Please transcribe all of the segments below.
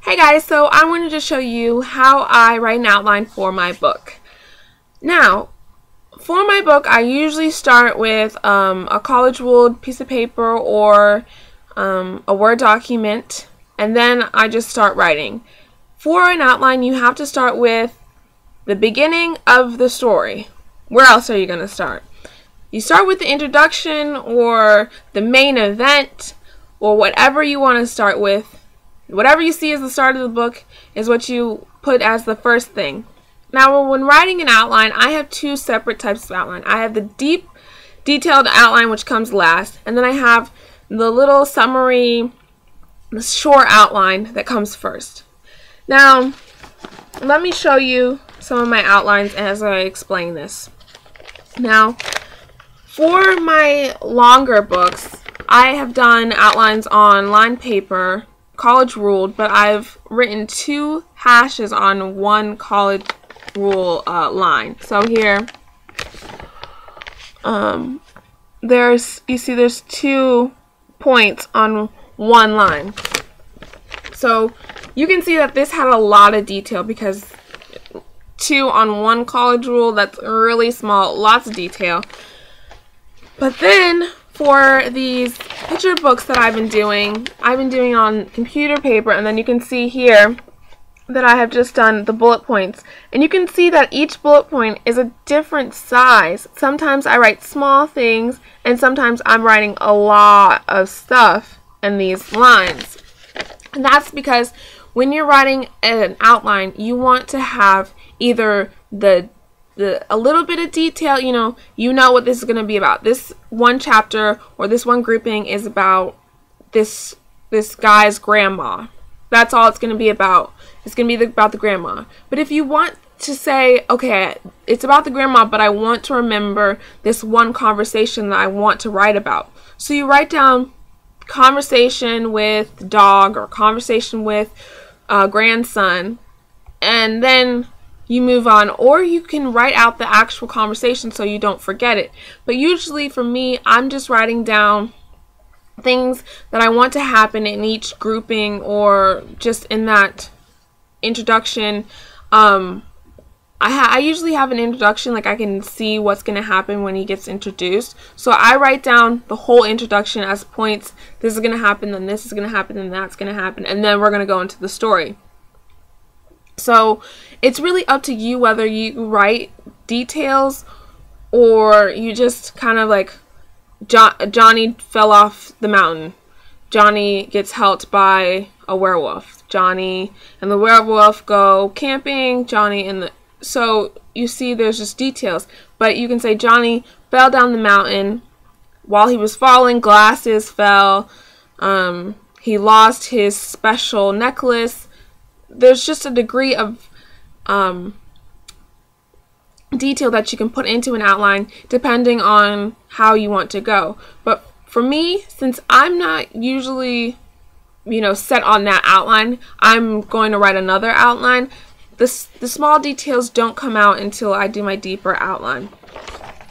Hey guys, so I wanted to show you how I write an outline for my book. Now, for my book, I usually start with a college ruled piece of paper or a Word document, and then I just start writing. For an outline, you have to start with the beginning of the story. Where else are you going to start? You start with the introduction or the main event or whatever you want to start with. Whatever you see as the start of the book is what you put as the first thing. Now, when writing an outline, I have two separate types of outline. I have the deep, detailed outline, which comes last, and then I have the little summary, the short outline that comes first. Now, let me show you some of my outlines as I explain this. Now, for my longer books, I have done outlines on lined paper, college ruled, but I've written two hashes on one college rule line. So here, there's 2 points on one line. So you can see that this had a lot of detail because 2 on one college rule, that's really small, lots of detail. But then for these picture books that I've been doing on computer paper, and then you can see here that I have just done the bullet points. And you can see that each bullet point is a different size. Sometimes I write small things, and sometimes I'm writing a lot of stuff in these lines. And that's because when you're writing an outline, you want to have either a little bit of detail, you know what this is going to be about. This one chapter or this one grouping is about this guy's grandma. That's all it's going to be about. It's going to be about the grandma. But if you want to say, okay, it's about the grandma, but I want to remember this one conversation that I want to write about. So you write down conversation with dog or conversation with grandson, and then you move on, or you can write out the actual conversation so you don't forget it. But usually for me, I'm just writing down things that I want to happen in each grouping or just in that introduction. I usually have an introduction, like I can see what's going to happen when he gets introduced. So I write down the whole introduction as points. This is going to happen, then this is going to happen, then that's going to happen, and then we're going to go into the story. So it's really up to you whether you write details or you just kind of like Johnny fell off the mountain. Johnny gets helped by a werewolf. Johnny and the werewolf go camping. So you see there's just details. But you can say Johnny fell down the mountain. While he was falling, glasses fell. He lost his special necklace. There's just a degree of detail that you can put into an outline depending on how you want to go. But for me, since I'm not usually, set on that outline, I'm going to write another outline. The small details don't come out until I do my deeper outline.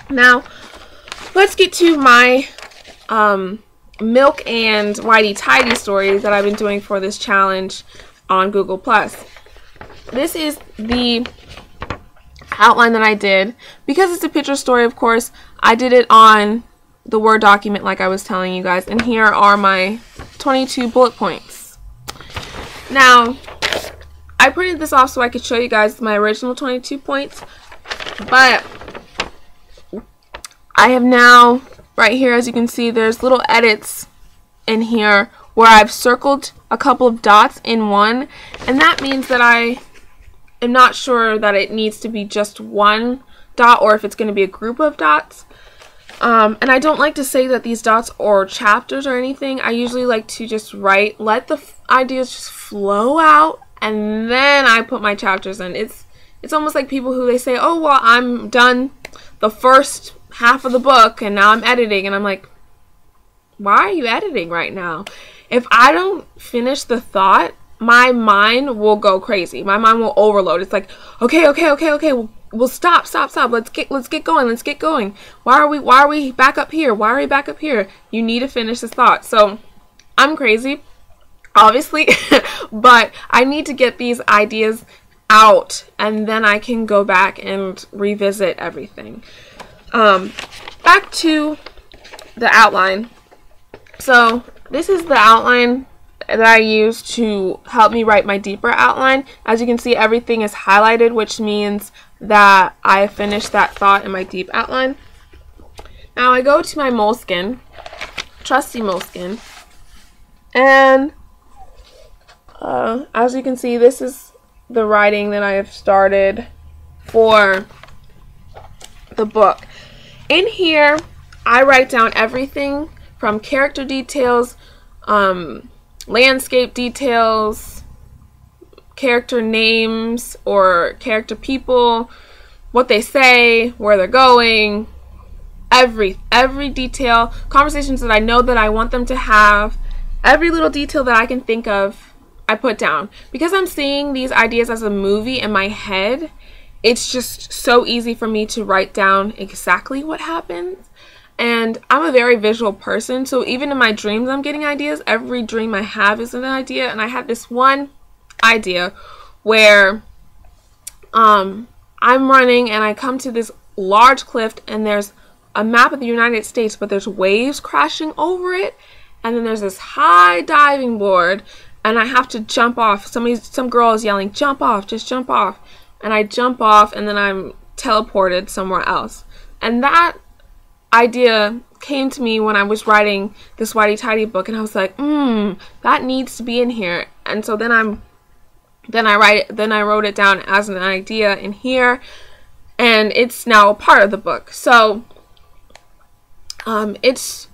Now, let's get to my Milk and Whitey Tidy story that I've been doing for this challenge on Google+. This is the outline that I did. Because it's a picture story, of course, I did it on the Word document like I was telling you guys. And here are my 22 bullet points. Now, I printed this off so I could show you guys my original 22 points. But I have now, right here, as you can see, there's little edits in here where I've circled a couple of dots in one, and that means that I am not sure that it needs to be just one dot or if it's going to be a group of dots. And I don't like to say that these dots are chapters or anything. I usually like to just let the ideas just flow out, and then I put my chapters in. It's almost like people who they say, oh, well, I'm done the first half of the book and now I'm editing, and I'm like, why are you editing right now? If I don't finish the thought, my mind will go crazy. My mind will overload. It's like, okay, well, stop. Let's get going. Why are we back up here? Why are we back up here? You need to finish this thought. So I'm crazy. obviously, but I need to get these ideas out, and then I can go back and revisit everything. Back to the outline. So this is the outline that I use to help me write my deeper outline. As you can see, everything is highlighted, which means that I finished that thought in my deep outline. Now I go to my Moleskine, trusty Moleskine, and as you can see, this is the writing that I have started for the book. In here, I write down everything from character details, landscape details, character names or character people, what they say, where they're going, every detail, conversations that I know that I want them to have, every little detail that I can think of, I put down. Because I'm seeing these ideas as a movie in my head, it's just so easy for me to write down exactly what happens. And I'm a very visual person, so even in my dreams I'm getting ideas. Every dream I have is an idea, and I had this one idea where I'm running and I come to this large cliff, and there's a map of the United States, but there's waves crashing over it, and then there's this high diving board, and I have to jump off. Some girl is yelling, "Jump off, just jump off." And I jump off, and then I'm teleported somewhere else. And that idea came to me when I was writing this Whitey Tidy book, and I was like, that needs to be in here. And so then I wrote it down as an idea in here, and it's now a part of the book. So it's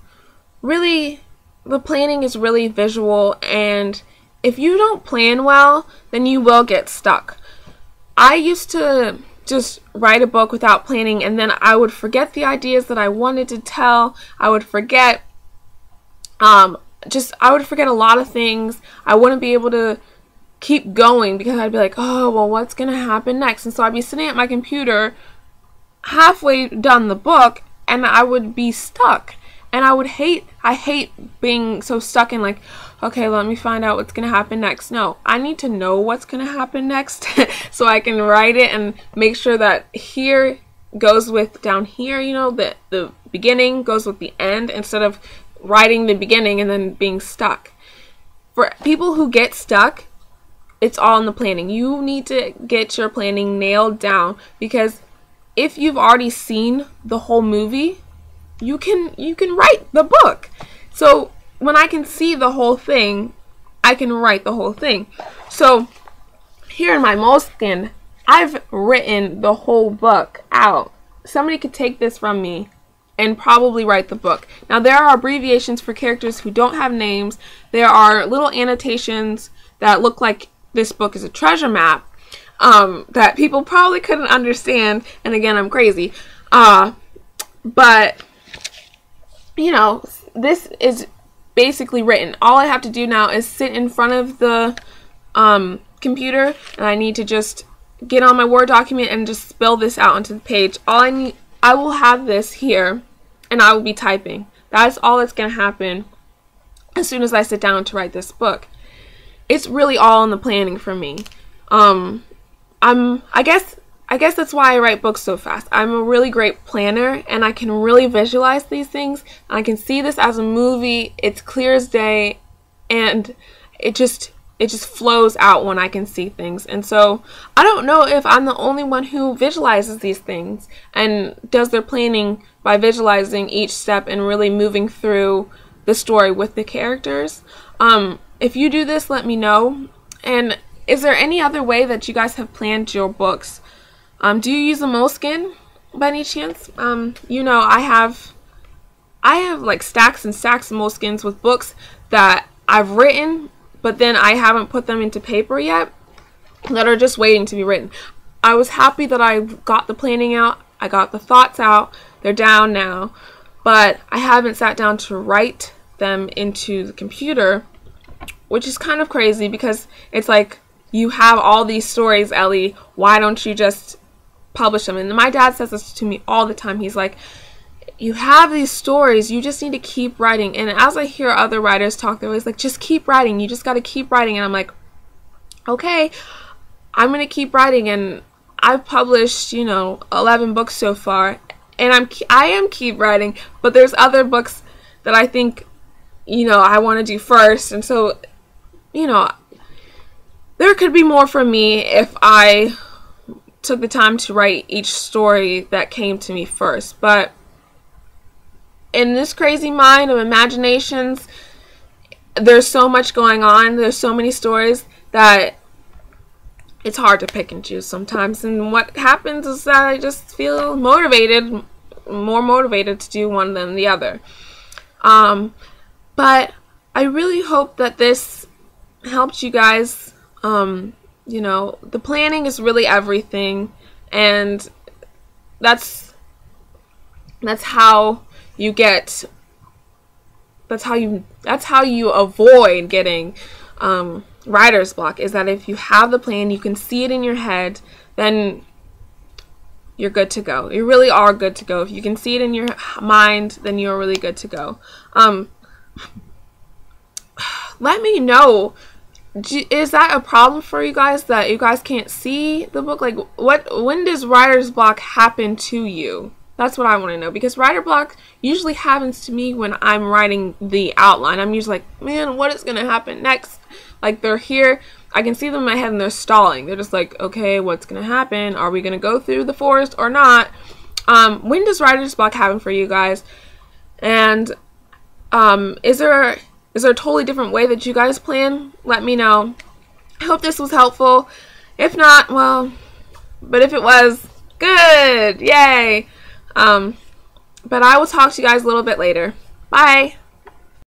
really, the planning is really visual, and if you don't plan well, then you will get stuck. I used to just write a book without planning, and then I would forget the ideas that I wanted to tell. I would forget a lot of things. I wouldn't be able to keep going because I'd be like, oh, well, what's gonna happen next? And so I'd be sitting at my computer halfway done the book, and I would be stuck. And I hate being so stuck in like, okay, let me find out what's going to happen next. No, I need to know what's going to happen next so I can write it and make sure that here goes with down here, you know, the beginning goes with the end, instead of writing the beginning and then being stuck. For people who get stuck, it's all in the planning. You need to get your planning nailed down, because if you've already seen the whole movie, you can write the book. So when I can see the whole thing, I can write the whole thing. So here in my Moleskine, I've written the whole book out. Somebody could take this from me and probably write the book. Now there are abbreviations for characters who don't have names. There are little annotations that look like this book is a treasure map that people probably couldn't understand. And again, I'm crazy. But you know, this is basically written. All I have to do now is sit in front of the computer, and I need to just get on my Word document and just spill this out onto the page. I will have this here, and I will be typing. That's all that's going to happen as soon as I sit down to write this book. It's really all in the planning for me. I guess that's why I write books so fast. I'm a really great planner, and I can really visualize these things. I can see this as a movie. It's clear as day, and it just flows out when I can see things. And so I don't know if I'm the only one who visualizes these things and does their planning by visualizing each step and really moving through the story with the characters. If you do this, let me know. And is there any other way that you guys have planned your books? Do you use a Moleskine by any chance? You know, I have like stacks and stacks of Moleskines with books that I've written, but then I haven't put them into paper yet, that are just waiting to be written. I was happy that I got the planning out, I got the thoughts out, they're down now, but I haven't sat down to write them into the computer, which is kind of crazy, because it's like, you have all these stories, Ellie, why don't you just publish them? And my dad says this to me all the time. He's like, you have these stories, you just need to keep writing. And as I hear other writers talk, they're always like, just keep writing, you just got to keep writing. And I'm like, okay, I'm gonna keep writing. And I've published, you know, 11 books so far, and I am keep writing, but there's other books that I think, you know, I want to do first. And so, you know, there could be more for me if I took the time to write each story that came to me first. But in this crazy mind of imaginations, there's so much going on, there's so many stories that it's hard to pick and choose sometimes. And what happens is that I just feel motivated, more motivated to do one than the other. But I really hope that this helped you guys. You know, the planning is really everything, and that's how you get, that's how you avoid getting writer's block, is that if you have the plan, you can see it in your head, then you're good to go. You really are good to go. If you can see it in your mind, then you're really good to go. Let me know, is that a problem for you guys, that you guys can't see the book? Like, when does writer's block happen to you? That's what I want to know, because writer block usually happens to me when I'm writing the outline. I'm usually like, man, what is going to happen next? Like, they're here, I can see them in my head, and they're stalling. They're just like, okay, what's going to happen? Are we going to go through the forest or not? When does writer's block happen for you guys? And is there a totally different way that you guys plan? Let me know. I hope this was helpful. If not, well, but if it was, good, yay. But I will talk to you guys a little bit later. Bye.